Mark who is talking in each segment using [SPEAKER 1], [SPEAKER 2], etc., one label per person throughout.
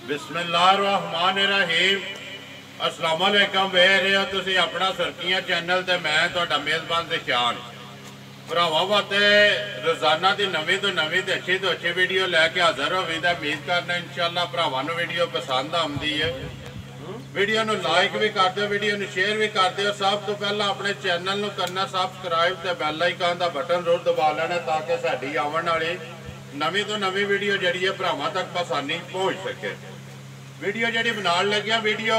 [SPEAKER 1] बिस्मिल्लाहिर्रहमानिर्रहीम अस्सलाम वालेकुम वे रहे हो तुसी अपना सुर्खियां चैनल ते मैं तुहाडा मेज़बान दिशान भरावां वास्ते रोजाना की नवी तो नवी तो अच्छी वीडियो लैके हाजिर हो उम्मीद करना इंशाअल्लाह भरावां नूं वीडियो पसंद आउंदी है। वीडियो नूं लाइक भी कर दो, वीडियो नूं शेयर भी कर दो। सब तो पहला अपने चैनल नूं करना सबसक्राइब ते बैल आइकन का बटन जरूर दबा लेना ताकि साडी आवन वाली नवी तो नवी वीडियो जी है भरावां तक आसानी पहुँच सके। वीडियो जी बना लग्या वीडियो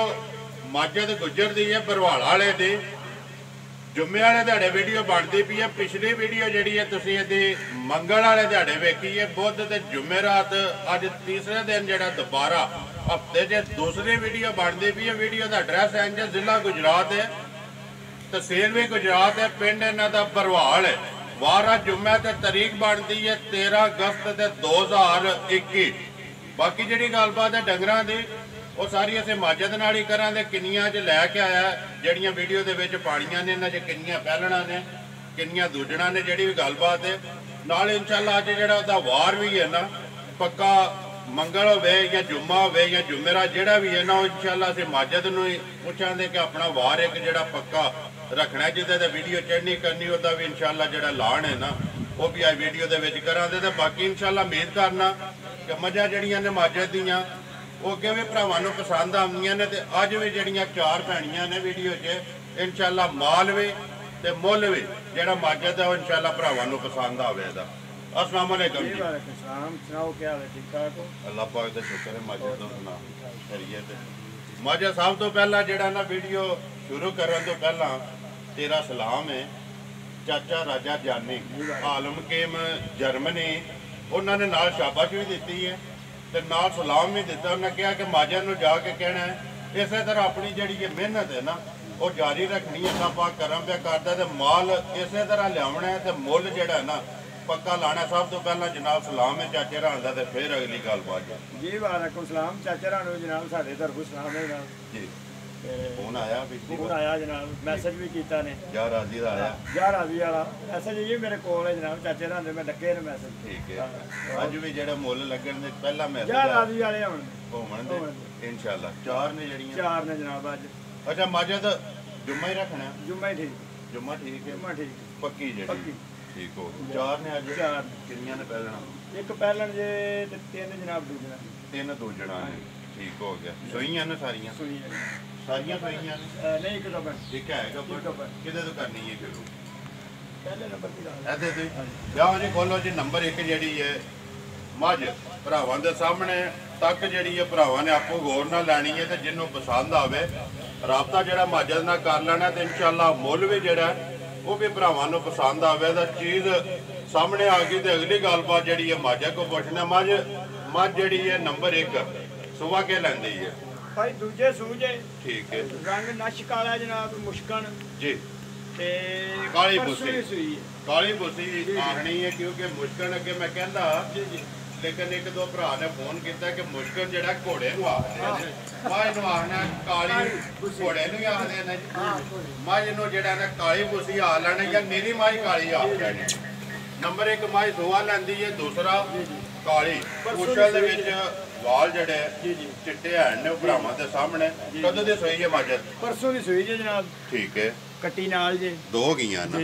[SPEAKER 1] माजद गुजर दी है बरवाला वाले दी जुम्मे वाले दिहाड़े वीडियो बनती पी है। पिछली वीडियो जी है तुसीं इहदी मंगल वाले दिहाड़े वेखी है। बुध ते जुमेरात अज तीसरे दिन जो दोबारा हफ्ते च दूसरी वीडियो बनती पी है। वीडियो का एड्रैस इंज जिला गुजरात है, तहसील भी गुजरात है, पिंड इन्हां दा बरवाल है। वारा जुम्मे ते तारीख बनती है 13 अगस्त 2021। बाकी जी गलबात है डंगरां दी वो सारी असें माजद नाल ही करांगे। किन्नियां च लैके आया जड़ियां वीडियो दे विच पाणियां ने, इन्हां च किन्नियां पैलणां ने किन्नियां दूजणां ने जिहड़ी भी गलबात है नाल इंशाअल्लाह अज जिहड़ा उहदा वार भी है ना पक्का मंगल होवे या जुम्मा होवे या जुमेरात जिहड़ा भी है ना इंशाअल्लाह असीं माजद नूं ही पुछांगे कि अपना वार एक जिहड़ा पक्का रखना जिहदे ते वीडियो चढ़नी करनी उहदा भी इंशाअल्लाह जिहड़ा लाण है ना वो भी आ वीडियो दे विच करांगे। ते बाकी इंशाअल्लाह उम्मीद करना कि मझां जिहड़ियां ने माजद दीयां वो अगे भी भरावां नूं पसंद आउंदियां ने। ते अज भी जिहड़ियां चार भैणियां ने वीडियो च इंशाअल्लाह माल भी ते मुੱਲ भी जिहड़ा माजद है वो इंशाअल्लाह भरावां नूं पसंद आवेगा। अस्सलाम वालेकुम जी।
[SPEAKER 2] सुनाओ क्या हाल है? ठीक ठाक हो?
[SPEAKER 1] अल्लाह पाक दा शुक्र है। माजद तो सुना खैरियत है। माजद सब तो पहला जिहड़ा ना वीडियो शुरू करन तो पहला तेरा सलाम है चाचा राजा जानी आलम केम जर्मनी उन्होंने नाल शाबाश भी दी है ते नाल सलाम भी दिता। उन्हें कहा कि माजद नूं जाके कहना है इस तरह अपनी जी मेहनत है ना वो जारी रखनी है। अल्लाह पाक करम पे करदा ते माल इस तरह लियावना है ते मुੱਲ जिहड़ा है ना पक्का लाना। सब तो पहला जनाब सलाम है चाचे रां दा ते फिर अगली गलबात
[SPEAKER 2] जी। वालेकुम सलाम चाचे रां नूं जनाब साडे तरफों सलाम है जनाब
[SPEAKER 1] जी। फोन आया
[SPEAKER 2] फोन आया जनाब, मैसेज भी कीता ने
[SPEAKER 1] या राजी दा आया
[SPEAKER 2] या राजी वाला मैसेज ये मेरे कोल है जनाब चाचे रां दे मैं डके ने मैसेज।
[SPEAKER 1] ठीक है अज भी जेड़ा मुੱਲ लगन दे पहला मैसेज
[SPEAKER 2] या राजी वाले हुण
[SPEAKER 1] होवन दे इंशाअल्लाह चार ने जड़ियां
[SPEAKER 2] चार ने जनाब अज।
[SPEAKER 1] अच्छा माजद जुम्मा ही रखना है?
[SPEAKER 2] जुम्मा ही ठीक,
[SPEAKER 1] जुम्मा ठीक है,
[SPEAKER 2] जुम्मा ठीक
[SPEAKER 1] पक्की जेड़ी
[SPEAKER 2] पक्की ठीक
[SPEAKER 1] हो चार ने अज।
[SPEAKER 2] चार
[SPEAKER 1] किन्नियां ने पहलना?
[SPEAKER 2] एक पहलन जे ते तीन जनाब दूजना
[SPEAKER 1] तीन दूजना ने। ठीक हो गया। सोईयां ने सारियां? सारियां सोईयां ने
[SPEAKER 2] नहीं एक कबर
[SPEAKER 1] ठीक है कबर किदे तो करनी है शुरू?
[SPEAKER 2] पहले नंबर की
[SPEAKER 1] ऐसे तो जाओ जी खोलो जी नंबर एक जी है मझ भरावां दे सामने तक जी है भरावां ने आपको गौर ना लैनी है। तो जिन्हों पसंद आवे राबता जो माजद ना कर लेना तो इंशाअल्लाह मुੱਲ भी जोड़ा वो भी भरावां नूं पसंद आवे तो चीज़ सामने आ गई। तो अगली गलबात जी है माजद को पुछना मझ जी है नंबर एक सुबह के लैंदी है
[SPEAKER 2] भाई दूजे सूजे। ठीक
[SPEAKER 1] है
[SPEAKER 2] रंग नश काला जनाब मुश्कन जी ते
[SPEAKER 1] काली बुसी काली बुसी आखनी है क्योंकि मुश्कन अगे मैं कहता लेकिन एक दो भरा ने फोन किया कि मुश्कन जो घोड़े आखने आखना काली घोड़े आखते हैं मझ जो काली बुसी आ लेना या नीली मझ काली आ लेनी। नंबर एक मझ सोआ लैंदी है, दूसरा काली पुछल वाल जड़े चिट्टे हैं भरावां दे सामने। कदों दी सोई है माजद?
[SPEAKER 2] परसों दी सोई है जनाब। ठीक है कट्टी नाल जे
[SPEAKER 1] दो गईयां ना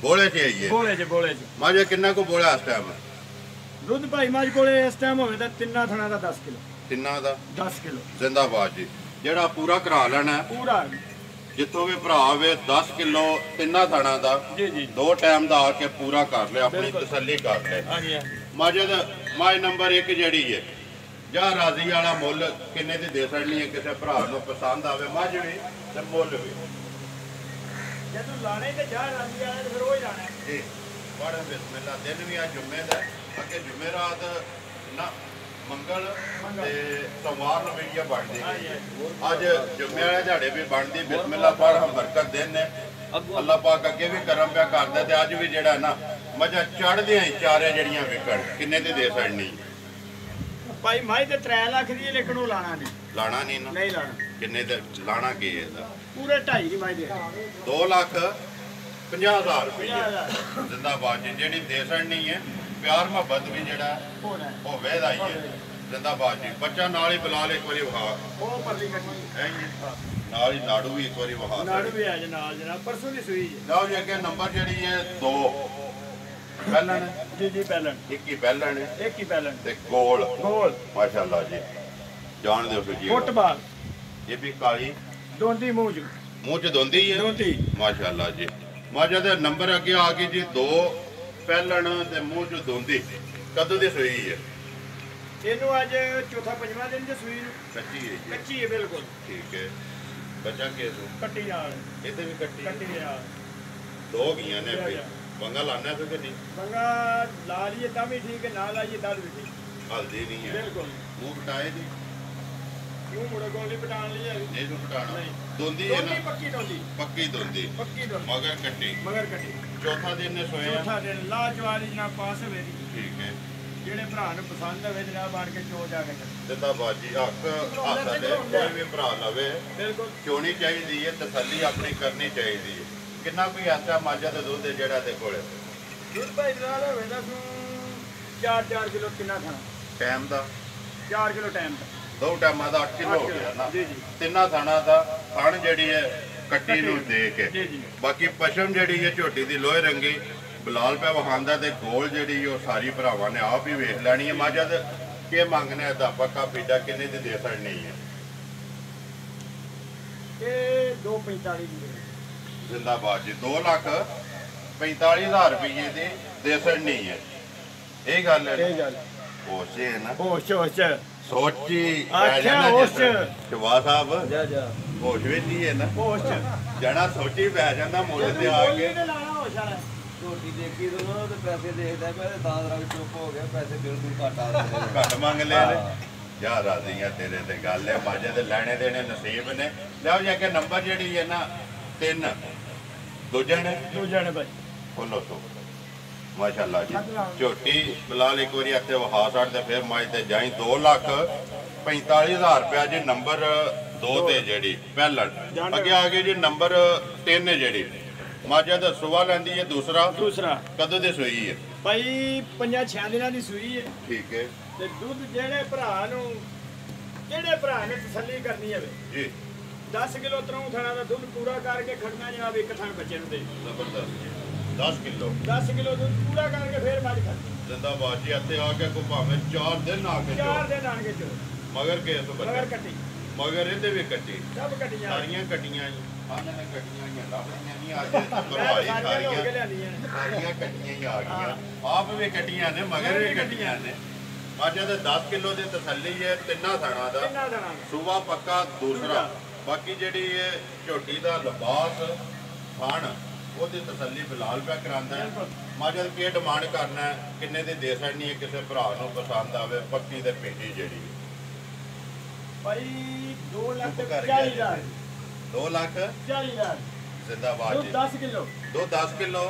[SPEAKER 1] बोले च आई है
[SPEAKER 2] बोले च
[SPEAKER 1] माजद किन्ना को बोला इस टाइम
[SPEAKER 2] दुध भाई मझ कोले इस टाइम होवे तां तिन्ना थणा दा 10 किलो
[SPEAKER 1] तिन्ना दा
[SPEAKER 2] 10 किलो
[SPEAKER 1] जिंदाबाद जी। जेड़ा पूरा करा लेना
[SPEAKER 2] पूरा
[SPEAKER 1] जितों भी भरा वे 10 किलो तिन्ना थणा दा
[SPEAKER 2] जी जी
[SPEAKER 1] दो टाइम दा आके पूरा कर ले अपनी तसल्ली कर ले। माजद मझ नंबर एक जड़ी है जा राजी वाला मुੱਲ किन्ने दी दे सकनी है किसी भरा नूं पसंद आवे मझ भी ते मुੱਲ भी
[SPEAKER 2] जदों लाने ते जा राजी वाला ते फिर ओही लाना
[SPEAKER 1] जी। बड़ा बिस्मिल्लाह दिन भी आज जुम्मे दा अगे जुमेरात ना मंगल ते सोमवार नूं वीडियो बनदी अज जुम्मे वाले दिहाड़े भी बनदी बिस्मिल्लाह पढ़ हम बरकत दिन ने अल्लाह पाक अगे भी करम पिया करदा ते अज भी जेड़ा ना मजा चढ़दियां चारे जड़ियां विकण किन्ने दी दे सकनी
[SPEAKER 2] भाई माई ते 3 लाख दी लेकिन वो लाना
[SPEAKER 1] नहीं ना
[SPEAKER 2] नहीं लाना
[SPEAKER 1] किन्ने ते लाना की है
[SPEAKER 2] पूरे 2.5 की माई दे
[SPEAKER 1] 2,50,000 रुपये जिंदाबाद जी। जेड़ी दे सकनी है प्यार मोहब्बत भी जेड़ा होवे दा ही है ਜ਼ਿੰਦਾਬਾਦ ਜੀ। ਬੱਚਾ ਨਾਲ ਹੀ ਬਲਾਲ ਇੱਕ ਵਾਰੀ ਵਿਖਾ
[SPEAKER 2] ਉਹ ਪਰਲੀ ਕੱਟੀ
[SPEAKER 1] ਹੈ ਜੀ। ਨਾਲ ਹੀ ਨਾੜੂ ਵੀ ਇੱਕ ਵਾਰੀ ਵਿਖਾ
[SPEAKER 2] ਨਾੜੂ ਵੀ ਆ ਜਨਾਬ ਜਨਾਬ ਪਰਸੋਂ ਦੀ ਸੂਈ ਜੀ।
[SPEAKER 1] ਲਓ ਜੀ ਅੱਗੇ ਨੰਬਰ ਜਿਹੜੀ ਹੈ 2 ਪਹਿਲਣ
[SPEAKER 2] ਜੀ ਜੀ ਪਹਿਲਣ
[SPEAKER 1] ਇੱਕ ਹੀ ਪਹਿਲਣ
[SPEAKER 2] ਇੱਕ ਹੀ ਪਹਿਲਣ
[SPEAKER 1] ਤੇ ਗੋਲ
[SPEAKER 2] ਗੋਲ
[SPEAKER 1] ਮਾਸ਼ਾਅੱਲਾ ਜੀ। ਜਾਣ ਦਿਓ ਸੁਜੀ
[SPEAKER 2] ਫੁੱਟਬਾਲ
[SPEAKER 1] ਇਹ ਵੀ ਕਾਲੀ
[SPEAKER 2] ਦੋਂਦੀ ਮੂੰਹ
[SPEAKER 1] ਮੂੰਹ ਚ ਦੋਂਦੀ ਹੈ
[SPEAKER 2] ਦੋਂਦੀ
[SPEAKER 1] ਮਾਸ਼ਾਅੱਲਾ ਜੀ। ਮਾਜਾ ਦੇ ਨੰਬਰ ਅੱਗੇ ਆ ਗਈ ਜੀ 2 ਪਹਿਲਣ ਤੇ ਮੂੰਹ ਚ ਦੋਂਦੀ। ਕਦੋਂ ਦੀ ਸੂਈ ਹੈ?
[SPEAKER 2] ਇਹਨੂੰ ਅੱਜ ਚੌਥਾ ਪੰਜਵਾਂ ਦਿਨ ਜੇ ਸੂਈ ਨੂੰ
[SPEAKER 1] ਕੱਚੀ ਹੈ ਜੀ।
[SPEAKER 2] ਕੱਚੀ ਹੈ ਬਿਲਕੁਲ
[SPEAKER 1] ਠੀਕ ਹੈ। ਬੱਚਾ ਕਿਸੋ
[SPEAKER 2] ਕੱਟੀ ਨਾਲ
[SPEAKER 1] ਇਹਦੇ ਵੀ ਕੱਟੀ
[SPEAKER 2] ਕੱਟੀ ਨਾਲ
[SPEAKER 1] ਦੋ ਗਈਆਂ ਨੇ ਭਾਈ। ਬੰਗਾ ਲਾਣਾ ਫਿਰ ਕਿ ਨਹੀਂ?
[SPEAKER 2] ਬੰਗਾ ਲਾ ਲਈਏ ਤਾਂ ਵੀ ਠੀਕ ਹੈ ਨਾ ਲਾਈਏ ਤਾਂ ਵੀ ਠੀਕ
[SPEAKER 1] ਹਲਦੀ ਨਹੀਂ ਹੈ
[SPEAKER 2] ਬਿਲਕੁਲ।
[SPEAKER 1] ਮੂੰਹ ਪਟਾਏ ਦੀ
[SPEAKER 2] ਕਿਉਂ ਮੁੜੇ ਗੋਲੀ ਪਟਾਣ ਲਈ ਹੈ
[SPEAKER 1] ਨਹੀਂ ਨੂੰ ਪਟਾਣਾ
[SPEAKER 2] ਨਹੀਂ।
[SPEAKER 1] ਦੋਂਦੀ ਹੈ
[SPEAKER 2] ਦੋਂਦੀ
[SPEAKER 1] ਨਾ
[SPEAKER 2] ਪੱਕੀ ਦੋਂਦੀ
[SPEAKER 1] ਪੱਕੀ ਦੋਂਦੀ
[SPEAKER 2] ਪੱਕੀ ਦੋਂਦੀ
[SPEAKER 1] ਮਗਰ ਕੱਟੀ
[SPEAKER 2] ਮਗਰ ਕੱਟੀ
[SPEAKER 1] ਚੌਥਾ ਦਿਨ ਨੇ ਸੋਇਆ
[SPEAKER 2] ਚੌਥਾ ਦਿਨ ਲਾ ਜਵਾਲੀ ਜਨਾਬ ਪਾਸ ਹੋਵੇ ਦੀ
[SPEAKER 1] ਠੀਕ ਹੈ।
[SPEAKER 2] ਜਿਹੜੇ ਭਰਾ ਨੂੰ ਪਸੰਦ ਹੋਵੇ ਜਨਾਬ ਬਣ ਕੇ ਚੋ ਜਾ ਕੇ
[SPEAKER 1] ਜ਼ਿੰਦਾਬਾਦ ਜੀ। ਹੱਕ ਹੱਥ ਦੇ ਕੋਈ ਵੀ ਭਰਾ ਲਵੇ
[SPEAKER 2] ਬਿਲਕੁਲ
[SPEAKER 1] ਚੋਣੀ ਚਾਹੀਦੀ ਹੈ ਤਸੱਲੀ ਆਪਣੀ ਕਰਨੀ ਚਾਹੀਦੀ ਹੈ। ਕਿੰਨਾ ਕੋਈ ਐਸਾ ਮਾਝਾ ਦਾ ਦੁੱਧ ਹੈ ਜਿਹੜਾ ਦੇ ਕੋਲੇ
[SPEAKER 2] ਦੁੱਧ ਭਾਈ ਨਾਲ ਹੋਵੇ ਤਾਂ 4 ਕਿਲੋ ਕਿੰਨਾ ਖਾਣਾ
[SPEAKER 1] ਟਾਈਮ ਦਾ
[SPEAKER 2] 4 ਕਿਲੋ ਟਾਈਮ ਦਾ
[SPEAKER 1] ਦੋ ਟਾਈਮਾਂ ਦਾ 8 ਕਿਲੋ ਹੋ ਗਿਆ ਨਾ।
[SPEAKER 2] ਜੀ ਜੀ
[SPEAKER 1] ਤਿੰਨਾਂ ਥਾਣਾ ਦਾ ਥਣ ਜਿਹੜੀ ਹੈ ਕੱਟੀ ਨੂੰ ਦੇ ਕੇ
[SPEAKER 2] ਜੀ ਜੀ
[SPEAKER 1] ਬਾਕੀ ਪਸ਼ਮ ਜਿਹੜੀ ਹੈ ਝੋਟੀ ਦੀ ਲੋਹੇ ਰੰਗੀ ਬਲਾਲ ਪੈ ਵਹਾਂਦਾ ਤੇ ਗੋਲ ਜਿਹੜੀ ਉਹ ਸਾਰੀ ਭਰਾਵਾਂ ਨੇ ਆਪ ਹੀ ਵੇਖ ਲੈਣੀ ਹੈ। ਮਾਝਾ ਦੇ ਕੀ ਮੰਗਨੇ ਦਾ ਪੱਕਾ ਫੀਡਾ ਕਿੰਨੇ ਦੀ ਦੇ ਸਕਣੀ ਹੈ?
[SPEAKER 2] ਇਹ 245 ਦੀ
[SPEAKER 1] ਜ਼ਿੰਦਾਬਾਦ ਜੀ। 2,45,000 ਰੁਪਏ ਦੀ ਦੇ ਸਕਣੀ ਹੈ। ਇਹ ਗੱਲ ਹੈ
[SPEAKER 2] ਇਹ ਗੱਲ
[SPEAKER 1] ਹੋਸ਼ੇ ਹੈ ਨਾ
[SPEAKER 2] ਹੋਸ਼ ਹੋਸ਼
[SPEAKER 1] ਸੋਚੀ
[SPEAKER 2] ਆਖਿਆ ਹੋਸ਼
[SPEAKER 1] ਸ਼ਵਾ ਸਾਹਿਬ
[SPEAKER 2] ਜਾ ਜਾ
[SPEAKER 1] ਹੋਸ਼ ਵਿੱਚ ਹੀ ਹੈ ਨਾ
[SPEAKER 2] ਹੋਸ਼
[SPEAKER 1] ਜਣਾ ਸੋਚੀ ਪੈ ਜਾਂਦਾ ਮੁੱਲ ਤੇ ਆ ਕੇ
[SPEAKER 2] ਲਾਣਾ ਹੋਸ਼ ਵਾਲਾ
[SPEAKER 3] ਝੋਟੀ ਦੇਖੀ ਦੋਨੋਂ ਤੇ ਪੈਸੇ ਦੇਖਦਾ ਮੈਂ ਦਾਦ ਰੰਗ ਚੁੱਪ ਹੋ ਗਿਆ ਪੈਸੇ ਬਿਲਕੁਲ ਘੱਟ ਆ ਰਹੇ
[SPEAKER 1] ਘੱਟ ਮੰਗ ਲਏ ਨੇ ਜਾ ਰਾਜ਼ੀਆਂ ਤੇਰੇ ਤੇ ਗੱਲ ਹੈ। ਮਾਝੇ ਦੇ ਲੈਣੇ ਦੇਣੇ ਨਸੀਬ ਨੇ। ਲਿਆਓ ਜਾ ਕੇ ਨੰਬਰ ਜਿਹੜੀ ਹੈ ਨਾ 3 ਦੂਜੇ ਨੇ
[SPEAKER 2] ਭਾਈ
[SPEAKER 1] ਖੋਲੋ ਤੋਂ ਮਾਸ਼ਾਅੱਲਾ ਜੀ। ਝੋਟੀ ਬਲਾਲ ਇੱਕ ਵਾਰੀ ਇੱਥੇ ਵਹਾ ਛੱਡ ਤੇ ਫਿਰ ਮਾਝ ਤੇ ਜਾਈ 2,45,000 ਰੁਪਇਆ ਜੀ। ਨੰਬਰ 2 ਤੇ ਜਿਹੜੀ ਪਹਿਲਣ ਅੱਗੇ ਆ ਗਈ ਜੀ ਨੰਬਰ 3 ਜਿਹੜੀ ਮਾਝਾ ਦਾ ਸੁਵਾ ਲੈਂਦੀ ਹੈ ਦੂਸਰਾ ਕਦੋਂ ਦੀ ਸੂਈ ਹੈ
[SPEAKER 2] ਭਾਈ 5-6 ਦਿਨਾਂ ਦੀ ਸੂਈ ਹੈ
[SPEAKER 1] ਠੀਕ ਹੈ
[SPEAKER 2] ਤੇ ਦੁੱਧ ਜਿਹੜੇ ਭਰਾ ਨੇ ਤਸੱਲੀ ਕਰਨੀ ਹੋਵੇ
[SPEAKER 1] ਜੀ
[SPEAKER 2] 10 ਕਿਲੋ ਤਰੋਂ ਥਣਾ ਦਾ ਦੁੱਧ ਪੂਰਾ ਕਰਕੇ ਖੜਨਾ ਜਨਾਬ ਇੱਕ ਥਣ ਬੱਚੇ ਨੂੰ ਦੇ
[SPEAKER 1] ਜ਼ਬਰਦਸਤ 10 ਕਿਲੋ
[SPEAKER 2] 10 ਕਿਲੋ ਦੁੱਧ ਪੂਰਾ ਕਰਕੇ ਫੇਰ ਮੱਝ ਖੜ
[SPEAKER 1] ਜ਼ਿੰਦਾਬਾਦ ਜੀ। ਇੱਥੇ ਆ ਕੇ ਕੋ ਭਾਵੇਂ 4 ਦਿਨ ਆ ਕੇ
[SPEAKER 2] 4 ਦਿਨ ਆਣ ਕੇ ਚੋ
[SPEAKER 1] ਮਗਰ ਕੇ ਇਸ
[SPEAKER 2] ਮਗਰ
[SPEAKER 1] ਬੱਚੇ
[SPEAKER 2] ਕੱਟੀ
[SPEAKER 1] ਮਗਰ ਇਹਦੇ ਵੀ ਕੱਟੀ
[SPEAKER 2] ਸਭ ਕੱਟੀਆਂ
[SPEAKER 1] ਸਾਰੀਆਂ ਕੱਟੀਆਂ ਜੀ। ਆਨਾਂ ਨੇ ਕੱਟੀਆਂ ਹੀ ਲੱਭਦੀਆਂ ਨਹੀਂ ਅੱਜ
[SPEAKER 2] ਮੈਂ
[SPEAKER 1] ਭਰਵਾਈ
[SPEAKER 2] ਸਾਰੀਆਂ ਹੋ ਕੇ
[SPEAKER 1] ਸਾਰੀਆਂ
[SPEAKER 2] ਲਿਆਂਦੀਆਂ ਨੇ
[SPEAKER 1] ਸਾਰੀਆਂ ਕੱਟੀਆਂ ਹੀ ਆ ਗਈਆਂ। ਆਪ ਵੀ ਕੱਟੀਆਂ ਨੇ ਮਗਰ ਵੀ ਕੱਟੀਆਂ ਨੇ। ਅੱਜ ਦੇ 10 ਕਿਲੋ ਦੀ ਤਸੱਲੀ ਹੈ ਤਿੰਨਾਂ ਥਾਣਾ ਦਾ
[SPEAKER 2] ਕਿੰਨਾ ਦੇਣਾ
[SPEAKER 1] ਸੂਬਾ ਪੱਕਾ ਦੂਸਰਾ। ਬਾਕੀ ਜਿਹੜੀ ਇਹ ਝੋਟੀ ਦਾ ਲਿਬਾਸ ਖਾਣ ਉਹਦੀ ਤਸੱਲੀ ਬਲਾਲ ਪਿਆ ਕਰਾਂਦਾ ਹੈ। ਮਾਜਲ ਕੀ ਡਿਮਾਂਡ ਕਰਨਾ ਹੈ ਕਿੰਨੇ ਦੀ ਦੇ ਸਕਣੀ ਹੈ ਕਿਸੇ ਭਰਾ ਨੂੰ ਪਸੰਦ ਆਵੇ ਪੱਕੀ ਤੇ ਪੇਟੀ ਜਿਹੜੀ
[SPEAKER 2] ਭਾਈ 2,40,000
[SPEAKER 1] 2,40,000 ਜ਼ਿੰਦਾਬਾਦ
[SPEAKER 2] ਦੁੱਧ
[SPEAKER 1] ਜੀ।
[SPEAKER 2] 10 ਕਿਲੋ
[SPEAKER 1] ਦੋ 10 ਕਿਲੋ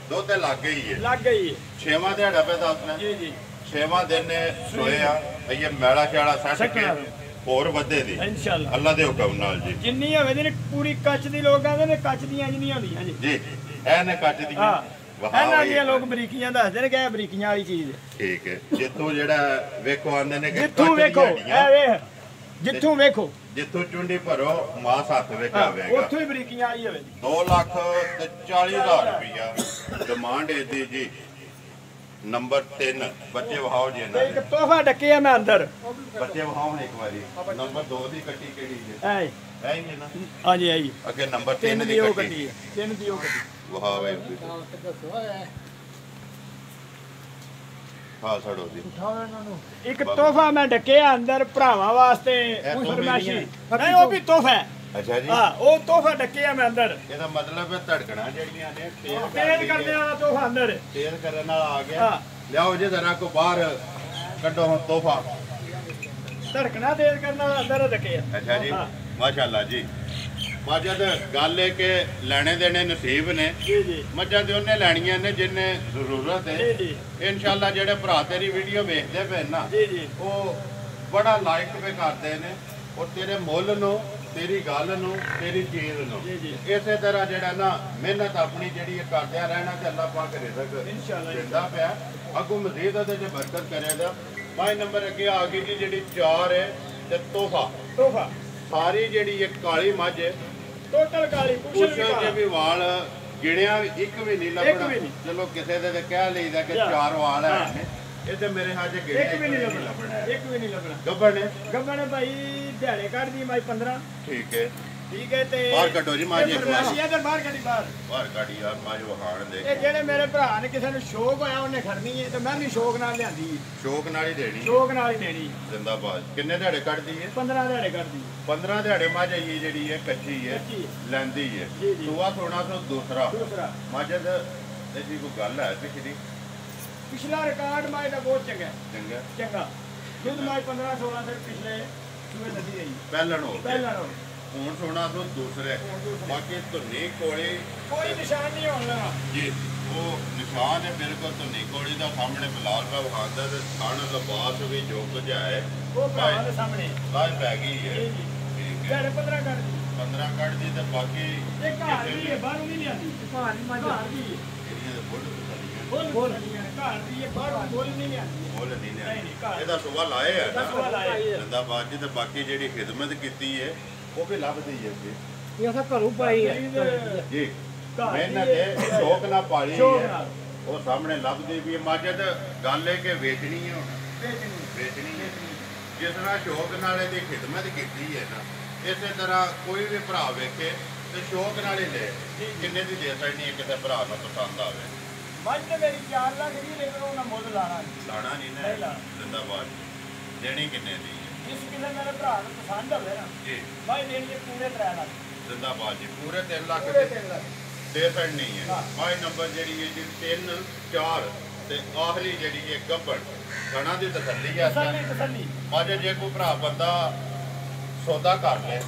[SPEAKER 1] ਦੁੱਧ ਤੇ ਲੱਗ ਗਈ ਹੈ।
[SPEAKER 2] ਲੱਗ ਗਈ ਹੈ
[SPEAKER 1] ਛੇਵਾਂ ਦਿਹਾੜਾ ਪੈ ਦੱਸਣਾ
[SPEAKER 2] ਜੀ ਜੀ
[SPEAKER 1] ਛੇਵਾਂ ਦਿਨ ਨੇ ਸੋਏ ਆ ਇਹ ਮੈਲਾ ਛਾਲਾ ਸੱਟ ਕੇ ਹੋਰ ਵਧੇ ਦੀ
[SPEAKER 2] ਇਨਸ਼ਾਅੱਲਾ
[SPEAKER 1] ਅੱਲਾ ਦੇ ਹੁਕਮ ਨਾਲ ਜੀ।
[SPEAKER 2] ਜਿੰਨੀ ਹੋਵੇ ਨੇ ਪੂਰੀ ਕੱਚ ਦੀ ਲੋਕ ਕਹਿੰਦੇ ਨੇ ਕੱਚ ਦੀਆਂ ਜਿੰਨੀਆਂ ਹੁੰਦੀਆਂ ਜੀ
[SPEAKER 1] ਜੀ ਇਹ ਨੇ ਕੱਚ ਦੀਆਂ
[SPEAKER 2] ਹਾਂ ਇਹਨਾਂ ਦੀਆਂ ਲੋਕ ਬਰੀਕੀਆਂ ਦੱਸਦੇ ਨੇ ਕਿ ਇਹ ਬਰੀਕੀਆਂ ਵਾਲੀ ਚੀਜ਼ ਹੈ।
[SPEAKER 1] ਠੀਕ ਹੈ। ਜਿੱਥੋਂ ਜਿਹੜਾ ਵੇਖੋ ਆਂਦੇ ਨੇ ਕਿ
[SPEAKER 2] ਜਿੱਥੋਂ ਵੇਖੋ ਇਹ ਵੇਖ ਜਿੱਥੋਂ ਵੇਖੋ
[SPEAKER 1] ਜਿੱਥੋਂ ਚੁੰਡੀ ਭਰੋ ਮਾਸ ਹੱਥ ਵਿੱਚ ਆਵੇਗਾ।
[SPEAKER 2] ਉੱਥੋਂ ਹੀ ਬਰੀਕੀਆਂ ਵਾਲੀ ਹੋਵੇ
[SPEAKER 1] 2,40,000 ਰੁਪਇਆ ਡਿਮਾਂਡ ਇਹਦੀ ਜੀ। ਨੰਬਰ 3 ਬੱਚੇ ਵਹਾਓ ਜੀ ਇਹਨਾਂ
[SPEAKER 2] ਇੱਕ
[SPEAKER 1] ਦੇ
[SPEAKER 2] ਤੋਹਫਾ ਡੱਕਿਆ ਮੈਂ ਅੰਦਰ
[SPEAKER 1] ਬੱਚੇ ਵਹਾਓ ਇੱਕ ਵਾਰੀ। ਨੰਬਰ 2 ਦੀ ਕੱਟੀ ਕਿਹੜੀ ਜੀ
[SPEAKER 2] ਐ
[SPEAKER 1] ਐ ਹੀ ਹੈ ਨਾ
[SPEAKER 2] ਹਾਂਜੀ ਆਈ
[SPEAKER 1] ਅੱਗੇ ਨੰਬਰ 3
[SPEAKER 2] ਤਿੰਨ
[SPEAKER 1] ਦੀ
[SPEAKER 2] ਦੀ ਉਹ
[SPEAKER 1] ਕੱਟੀ
[SPEAKER 2] ਕੱਟੀ ਹੈ ਤਿੰਨ ਦੀ ਉਹ ਕੱਟੀ
[SPEAKER 1] ਵਹਾਵੇ ਹਾਂ ਛੜੋ ਜੀ।
[SPEAKER 2] ਇੱਕ ਤੋਹਫਾ ਮੈਂ ਡੱਕਿਆ ਅੰਦਰ ਭਰਾਵਾਂ ਵਾਸਤੇ
[SPEAKER 1] ਤੋਹਫੇ
[SPEAKER 2] ਫਰਮਾਇਸ਼ੀ
[SPEAKER 1] ਨਹੀਂ
[SPEAKER 2] ਨਹੀਂ ਉਹ ਵੀ ਤੋਹਫਾ ਹੈ।
[SPEAKER 1] ਅੱਛਾ ਜੀ।
[SPEAKER 2] ਹਾਂ ਉਹ ਤੋਹਫਾ ਡੱਕਿਆ ਮੈਂ ਅੰਦਰ
[SPEAKER 1] ਇਹਦਾ ਮਤਲਬ ਹੈ ਧੜਕਣਾ ਜਿਹੜੀਆਂ ਨੇ
[SPEAKER 2] ਤੇਜ਼ ਕਰਦੇ ਵਾਲਾ ਤੋਹਫਾ ਅੰਦਰ
[SPEAKER 1] ਤੇਜ਼ ਕਰਨ ਵਾਲਾ ਆ ਗਿਆ।
[SPEAKER 2] ਹਾਂ।
[SPEAKER 1] ਲਿਆਓ ਜੇ ਜ਼ਰਾ ਕੋ ਬਾਹਰ ਕੱਢੋ ਹੁਣ ਤੋਹਫਾ।
[SPEAKER 2] ਧੜਕਣਾ ਤੇਜ਼ ਕਰਨ ਵਾਲਾ ਅੰਦਰ ਡੱਕਿਆ
[SPEAKER 1] ਅੱਛਾ ਜੀ
[SPEAKER 2] ਹਾਂ।
[SPEAKER 1] ਮਾਸ਼ਾਅੱਲਾ ਜੀ। ਮੱਝਾਂ ਦੇ ਗੱਲ ਹੈ ਕਿ ਲੈਣੇ ਦੇਣੇ ਨਸੀਬ ਨੇ।
[SPEAKER 2] ਜੀ ਜੀ
[SPEAKER 1] ਮੱਝਾਂ ਤੇ ਉਹਨੇ ਲੈਣੀਆਂ ਨੇ ਜਿੰਨੇ ਜ਼ਰੂਰਤ ਹੈ।
[SPEAKER 2] ਜੀ ਜੀ
[SPEAKER 1] ਇਨਸ਼ਾਅੱਲਾ ਜਿਹੜੇ ਭਰਾ ਤੇਰੀ ਵੀਡੀਓ ਵੇਖਦੇ ਪਏ ਨਾ
[SPEAKER 2] ਜੀ ਜੀ
[SPEAKER 1] ਉਹ ਬੜਾ ਲਾਈਕ ਵੀ ਕਰਦੇ ਨੇ ਔਰ ਤੇਰੇ ਮੁੱਲ ਨੂੰ ਤੇਰੀ ਗੱਲ ਨੂੰ ਤੇਰੀ ਚੀਜ਼ ਨੂੰ
[SPEAKER 2] ਜੀ, ਜੀ।
[SPEAKER 1] ਇਸੇ ਤਰ੍ਹਾਂ ਜਿਹੜਾ ਨਾ ਮਿਹਨਤ ਆਪਣੀ ਜਿਹੜੀ ਇਹ ਕਰਦਿਆਂ ਰਹਿਣਾ ਤੇ ਅੱਲਾਹ ਪਾਕ ਰਿਜ਼ਕ
[SPEAKER 2] ਇਨਸ਼ਾਅੱਲਾ
[SPEAKER 1] ਦਿੰਦਾ ਪਿਆ। ਅੱਗੋਂ ਮਜ਼ੀਦ ਉਹਦੇ 'ਚ ਬਰਕਤ ਕਰੇਗਾ। ਮਾਈ ਨੰਬਰ ਅੱਗੇ ਆ ਗਈ ਜੀ ਜਿਹੜੀ 4 ਹੈ ਤੇ ਤੋਹਫਾ
[SPEAKER 2] ਤੋਹਫਾ
[SPEAKER 1] ਸਾਰੀ ਜਿਹੜੀ ਇੱਕ ਕਾਲੀ ਮੱਝ ਹੈ
[SPEAKER 2] ਟੋਟਲ ਕਾਲੀ ਪੁੱਛਣ
[SPEAKER 1] ਉਸ ਜੇ ਵੀ ਵਾਲ ਗਿਣਿਆ ਇੱਕ ਵੀ ਨਹੀਂ ਲੱਭਣਾ
[SPEAKER 2] ਵੀ ਨਹੀਂ।
[SPEAKER 1] ਚਲੋ ਕਿਸੇ ਦੇ ਤੇ ਕਹਿ ਲਈਦਾ ਕਿ
[SPEAKER 2] ਯਾਰ।
[SPEAKER 1] 4 ਵਾਲ ਹੈ ਇਹ ਤੇ ਮੇਰੇ ਹੱਥ ਗਿਣਿਆ
[SPEAKER 2] ਇੱਕ ਵੀ ਨਹੀਂ ਲੱਭਣਾ ਇੱਕ ਵੀ ਨਹੀਂ ਲੱਭਣਾ
[SPEAKER 1] ਗੱਬੜ ਨੇ
[SPEAKER 2] ਗੱਬਣ ਭਾਈ ਦਿਹਾੜੇ ਕੱਢਦੀ ਮਾਈ 15
[SPEAKER 1] ਠੀਕ ਹੈ
[SPEAKER 2] ਠੀਕ ਹੈ ਤੇ
[SPEAKER 1] ਬਾਹਰ ਕੱਢੋ ਜੀ ਮਾਂ ਜੀ ਇੱਕ ਵਾਰ।
[SPEAKER 2] ਫਰਮਾਇਸ਼ੀ ਹੈ ਤੇ ਬਾਹਰ ਕੱਢੀ ਬਾਹਰ
[SPEAKER 1] ਬਾਹਰ ਕਾੜੀ ਯਾਰ ਮਾਂ ਜੀ ਵਹਾਣ ਦੇ
[SPEAKER 2] ਇਹ ਜਿਹੜੇ ਮੇਰੇ ਭਰਾ ਨੇ ਕਿਸੇ ਨੂੰ ਸ਼ੌਕ ਹੋਇਆ ਉਹਨੇ ਖੜਨੀ ਹੈ ਤੇ ਮੈਂ ਵੀ ਸ਼ੌਕ ਨਾਲ ਲਿਆਂਦੀ ਹੈ।
[SPEAKER 1] ਸ਼ੌਕ ਨਾਲ ਹੀ ਦੇਣੀ
[SPEAKER 2] ਸ਼ੌਕ ਨਾਲ ਹੀ ਦੇਣੀ
[SPEAKER 1] ਜ਼ਿੰਦਾਬਾਦ ਕਿੰਨੇ ਦਿਹਾੜੇ ਕੱਢਦੀ ਹੈ
[SPEAKER 2] 15 ਦਿਹਾੜੇ ਕੱਢਦੀ
[SPEAKER 1] 15 ਦਿਹਾੜੇ ਮੱਝ ਇਹ ਜਿਹੜੀ ਹੈ ਕੱਚੀ ਹੈ
[SPEAKER 2] ਕੱਚੀ ਹੈ।
[SPEAKER 1] ਲੈਂਦੀ ਹੈ
[SPEAKER 2] ਜੀ, ਜੀ।
[SPEAKER 1] ਸੂਆ ਸੋਣਾ ਤੋਂ ਦੂਸਰਾ
[SPEAKER 2] ਦੂਸਰਾ
[SPEAKER 1] ਮੱਝ ਦਾ ਇਹਦੀ ਕੋਈ ਗੱਲ ਹੈ ਪਿਛਲੀ
[SPEAKER 2] ਪਿਛਲਾ ਰਿਕਾਰਡ ਮਾਈ ਦਾ ਬਹੁਤ ਚੰਗਾ ਹੈ।
[SPEAKER 1] ਚੰਗਾ
[SPEAKER 2] ਚੰਗਾ ਦੁੱਧ ਮਾਈ 15 16 ਦਿਨ ਪਿਛਲੇ ਸੂਏ ਲੱਗੀ ਰਹੀ
[SPEAKER 1] ਪਹਿਲਣ ਹੋ ਗਿਆ
[SPEAKER 2] ਪਹਿਲਾਂ ਨੂੰ
[SPEAKER 1] ਹੁਣ ਸੋਣਾ ਤੋਂ ਦੂਸਰੇ
[SPEAKER 2] ਹੁਣ ਦੂਸਰੇ।
[SPEAKER 1] ਬਾਕੀ ਧੁੰਨੀ ਕੋਲੀ
[SPEAKER 2] ਕੋਈ ਨਿਸ਼ਾਨ ਨਹੀਂ ਹੋਣ ਲੱਗਾ
[SPEAKER 1] ਜੀ ਉਹ ਨਿਸ਼ਾਨ ਹੈ ਬਿਲਕੁਲ ਧੁੰਨੀ ਕੋਲੀ ਦਾ ਸਾਹਮਣੇ ਬਲਾਲ ਦਾ ਵਹਾਂਦਾ ਤੇ ਖਾਣ ਦਾ ਬਾਸ ਵੀ ਜੋ ਕੁਝ ਹੈ
[SPEAKER 2] ਉਹ ਭਰਾਵਾਂ ਦੇ ਸਾਹਮਣੇ
[SPEAKER 1] ਬਾਹਰ ਪੈ ਗਈ ਹੈ
[SPEAKER 2] ਜੀ ਜੀ
[SPEAKER 1] ਠੀਕ ਹੈ
[SPEAKER 2] ਦਿਹਾੜੇ 15 ਕੱਢਦੀ
[SPEAKER 1] 15 ਕੱਢਦੀ ਤੇ ਬਾਕੀ
[SPEAKER 2] ਇਹ ਘਰ ਦੀ ਹੈ ਬਾਹਰੋਂ ਨਹੀਂ ਲਿਆਂਦੀ ਘਰ ਦੀ ਮਾਈ ਘਰ ਦੀ ਹੈ
[SPEAKER 1] ਜਿਹੜੀਆਂ ਦੇ ਬੁੱਲ ਸਾਰੀਆਂ
[SPEAKER 2] ਬੋਲ ਬੋਲ ਘਰ ਦੀ ਹੈ ਬਾਹਰੋਂ ਬੋਲ ਨਹੀਂ ਲਿਆਂਦੀ
[SPEAKER 1] ਬੁੱਲ ਨਹੀਂ
[SPEAKER 2] ਨਹੀਂ,
[SPEAKER 1] ਨੇ
[SPEAKER 2] ਨਹੀਂ, ਘਰ।
[SPEAKER 1] ਇਹਦਾ ਸੁਭਾ ਲਾਏ ਹੈ
[SPEAKER 2] ਇਹਦਾ ਸੁਭਾ ਲਾਏ ਹੈ।
[SPEAKER 1] ਜ਼ਿੰਦਾਬਾਦ ਜੀ ਤੇ ਬਾਕੀ ਜਿਹੜੀ ਖਿਦਮਤ ਕੀਤੀ ਹੈ ਉਹ ਵੀ ਲੱਭਦੀ ਹੈ ਜੀ
[SPEAKER 4] ਇਹ ਤਾਂ ਘਰੋਂ ਪਾਈ ਹੈ
[SPEAKER 1] ਜੀ
[SPEAKER 2] ਘਰ ਦੀ
[SPEAKER 1] ਮਿਹਨਤ
[SPEAKER 2] ਹੈ।
[SPEAKER 1] ਹੈ ਸ਼ੌਕ ਨਾਲ ਪਾਲੀ
[SPEAKER 2] ਸ਼ੌਕ
[SPEAKER 1] ਹੈ
[SPEAKER 2] ਨਾਲ।
[SPEAKER 1] ਉਹ ਸਾਹਮਣੇ ਲੱਭਦੀ ਵੀ ਹੈ ਮਾਜਦ ਗੱਲ ਹੈ ਕਿ ਵੇਚਣੀ ਹੈ ਹੁਣ
[SPEAKER 2] ਵੇਚਣੀ
[SPEAKER 1] ਵੇਚਣੀ ਹੈ ਜਿਸ ਤਰ੍ਹਾਂ ਸ਼ੌਕ ਨਾਲ ਇਹਦੀ ਖਿਦਮਤ ਕੀਤੀ ਹੈ ਨਾ ਇਸੇ ਤਰ੍ਹਾਂ ਕੋਈ ਵੀ ਭਰਾ ਵੇਖੇ ਤੇ ਸ਼ੌਕ ਨਾਲ ਹੀ ਲੈ ਕਿੰਨੇ ਦੀ ਦੇ ਸਕਦੀ ਹੈ ਕਿਸੇ ਭਰਾ ਨੂੰ ਪਸੰਦ ਆਵੇ
[SPEAKER 2] ਮੱਝ ਤੇ ਮੇਰੀ 4 ਲੱਖ ਦੀ ਲੇਕਿਨ ਉਹਨਾਂ ਮੁੱਲ ਲਾਣਾ ਨਹੀਂ।
[SPEAKER 1] ਲਾਣਾ ਨਹੀਂ ਨਾ
[SPEAKER 2] ਨਹੀਂ ਲਾਉਣਾ।
[SPEAKER 1] ਜ਼ਿੰਦਾਬਾਦ ਦੇਣੀ ਕਿੰਨੇ ਦੀ ਹੈ
[SPEAKER 2] ਜਿਸ ਕਿਸੇ ਮੇਰੇ ਭਰਾ ਨੂੰ ਪਸੰਦ ਹੋਵੇ ਨਾ
[SPEAKER 1] ਜੀ
[SPEAKER 2] ਮੈਂ ਦੇਣ ਦੇ ਪੂਰੇ 3 ਲੱਖ
[SPEAKER 1] ਜ਼ਿੰਦਾਬਾਦ ਜੀ ਪੂਰੇ 3 ਲੱਖ
[SPEAKER 2] ਪੂਰੇ
[SPEAKER 1] ਦੇ
[SPEAKER 2] 3 ਲੱਖ
[SPEAKER 1] ਦੇ ਸਕਣੀ ਹੈ
[SPEAKER 2] ਹਾਂ।
[SPEAKER 1] ਮਾਈ ਨੰਬਰ ਜਿਹੜੀ ਹੈ ਜੀ 3 4 ਤੇ ਆਖਰੀ ਜਿਹੜੀ ਹੈ ਗੱਬੜ ਗਣਾ ਦੀ ਤਸੱਲੀ ਹੈ
[SPEAKER 2] ਤਸੱਲੀ ਤਸੱਲੀ
[SPEAKER 1] ਮਾਜੇ ਜੇ ਕੋਈ ਭਰਾ ਬੰਦਾ ਸੌਦਾ ਕਰ ਲੈ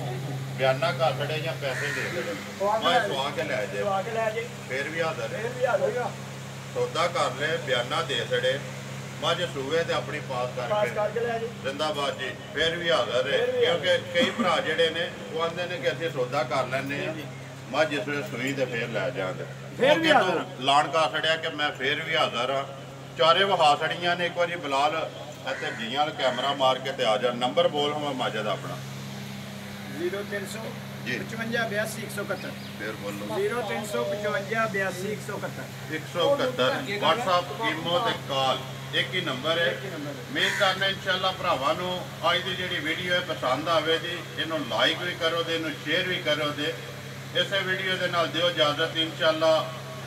[SPEAKER 1] ਬਿਆਨਾ ਕਰ ਛੜੇ ਜਾਂ ਪੈਸੇ ਦੇ ਦੇ ਮੈਂ ਸਵਾ ਕੇ ਲੈ ਜੇ
[SPEAKER 2] ਆ ਕੇ ਲੈ ਜੇ
[SPEAKER 1] ਫੇਰ ਵੀ ਹਾਜ਼ਰ ਹੈ
[SPEAKER 2] ਫੇਰ ਵੀ ਆ ਜਾਏਗਾ
[SPEAKER 1] ਸੌਦਾ ਕਰ ਲੈ ਬਿਆਨਾ ਦੇ ਛੜੇ ਮੱਝ ਸੂਏ ਤੇ ਆਪਣੀ ਪਾਸ
[SPEAKER 2] ਪਾਸ
[SPEAKER 1] ਕਰਕੇ
[SPEAKER 2] ਕਰਕੇ ਲੈ ਜੇ
[SPEAKER 1] ਜ਼ਿੰਦਾਬਾਦ ਜੀ ਫੇਰ ਵੀ ਹਾਜ਼ਰ ਹੈ
[SPEAKER 2] ਫੇਰ ਵੀ
[SPEAKER 1] ਕਿਉਂਕਿ ਕਈ ਭਰਾ ਜਿਹੜੇ ਨੇ ਉਹ ਆਂਦੇ ਨੇ ਕਿ ਅਸੀਂ ਸੌਦਾ ਕਰ ਲੈਂਦੇ ਆ ਮੱਝ ਜਿਸ ਵੇਲੇ ਸੂਈ ਤੇ ਫੇਰ ਲੈ ਜਾਂਦੇ
[SPEAKER 2] ਫੇਰ ਵੀ
[SPEAKER 1] ਉਹ
[SPEAKER 2] ਹਾਜ਼ਰ
[SPEAKER 1] ਕਿਤੋਂ ਲਾਣ ਕਾ ਛੜਿਆ ਕਿ ਮੈਂ ਫੇਰ ਵੀ ਹਾਜ਼ਰ ਆ ਚਾਰੇ ਵਹਾ ਛੜੀਆਂ ਨੇ ਇੱਕ ਵਾਰੀ ਬਲਾਲ ਇੱਥੇ ਜੀਆਂ ਵਾਲ ਕੈਮਰਾ ਮਾਰ ਕੇ ਤੇ ਆ ਜਾ ਨੰਬਰ ਬੋਲ ਹਮਾ ਮਾਜਾ ਦਾ ਆਪਣਾ
[SPEAKER 2] 0300
[SPEAKER 1] ਜੀ
[SPEAKER 2] 55 82 171
[SPEAKER 1] ਫੇਰ ਬੋਲੋ
[SPEAKER 2] 0355 82 171
[SPEAKER 1] 171 WhatsApp ਈਮੋ ਤੇ ਕਾਲ ਇੱਕ ਹੀ ਨੰਬਰ ਹੈ ਮੇਰ ਕਰਨਾ ਇਨਸ਼ਾਅੱਲਾ ਭਰਾਵਾਂ ਨੂੰ ਅੱਜ ਦੀ ਜਿਹੜੀ ਵੀਡੀਓ ਹੈ ਪਸੰਦ ਆਵੇ ਜੀ ਇਹਨੂੰ ਲਾਈਕ ਵੀ ਕਰੋ ਤੇ ਇਹਨੂੰ ਸ਼ੇਅਰ ਵੀ ਕਰੋ ਤੇ ਇਸੇ ਵੀਡੀਓ ਦੇ ਨਾਲ ਦਿਓ ਇਜਾਜ਼ਤ ਇਨਸ਼ਾਅੱਲਾ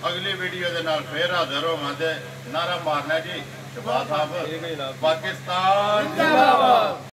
[SPEAKER 1] ਅਗਲੀ ਵੀਡੀਓ ਦੇ ਨਾਲ ਫੇਰ ਹਾਜ਼ਰ ਹੋਵਾਂਗੇ ਨਾਰਾ ਮਾਰਨਾ ਜੀ ਸ਼ਬਾਜ਼ ਸਾਹਿਬ ਪਾਕਿਸਤਾਨ ਜ਼ਿੰਦਾਬਾਦ